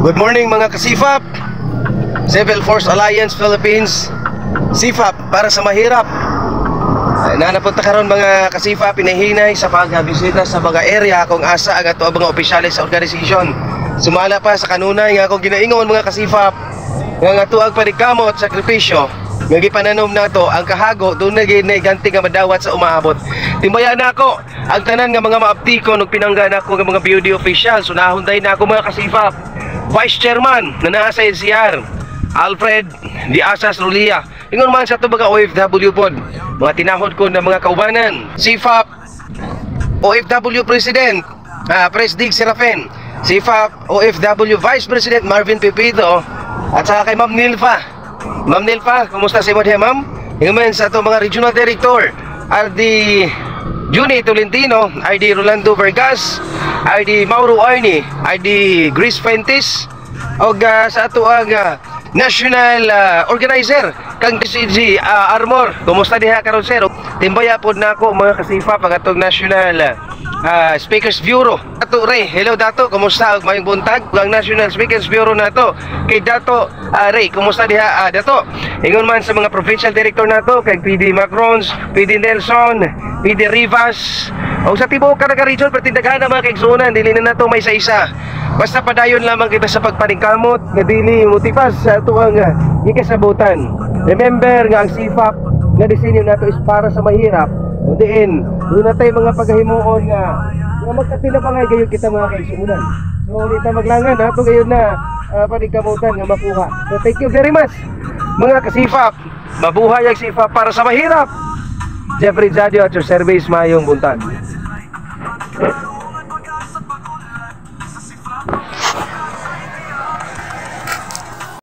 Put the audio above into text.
Good morning mga kasifap. Civil Force Alliance Philippines, sifap para sa mahirap. Nanapunta karon mga kasifap, pinahinay sa pagbisita sa mga area kung asa ang ato mga opisyalis sa organisasyon. Sumala pa sa kanunay nga akong ginaingon mga kasifap nga ato ang panikamot sakripisyo nga gipananom nato ang kahago doon na ganti nga madawat sa umaabot. Timbayan nako ang tanan nga mga maaptikon ug pinangga nako nga mga BOD officials. Sunahon day nako mga kasifap. Vice Chairman na naa sa NCR, Alfred Di Asas Rulia. Ingon man sa ito mga OFW pod, mga tinahod ko na mga kaubanan. SIFAP OFW President Presdig Serafin, SIFAP OFW Vice President Marvin Pepito, at saka kay Ma'am Nilfa. Ma'am Nilfa, kumusta si mo diha ma'am? Ingon man sa ito mga Regional Director RD Juni Tolentino, ID Rolando Vargas, ID Mauro Arni, ID Grace Fuentes, o sa ato ang National Organizer kang CG Armor. Kumusta diha karon sir? Timbaya pod nako mga kasifap ang atong National Speakers Bureau. Dato Ray, hello Dato, kumusta og mayong buntag? Ang National Speakers Bureau nato kay Dato Ray, kumusta diha Dato? Ingon man sa mga provincial director nato kay PD Macrons, PD Nelson, PD Rivas, o sa tibuok Caraga region pertindaghan na mga kaigsunan, dili na nato may isa-isa. Basta padayon lamang kita sa pagpaningkamot nga dili motivas sa ato ang ikasabutan. Remember nga ang sifap nga disenyo nato is para sa mahirap. Diin, doon na tayo mga paghahimuon nga magkatila pa nga gayon kita mga kaigsunan. So dito maglangan ato gayon na paningkamutan nga makuha. So thank you very much mga kasifap. Mabuhay ang sifap para sa mahirap. Jeffrey Zadio at your service, mayong buntag.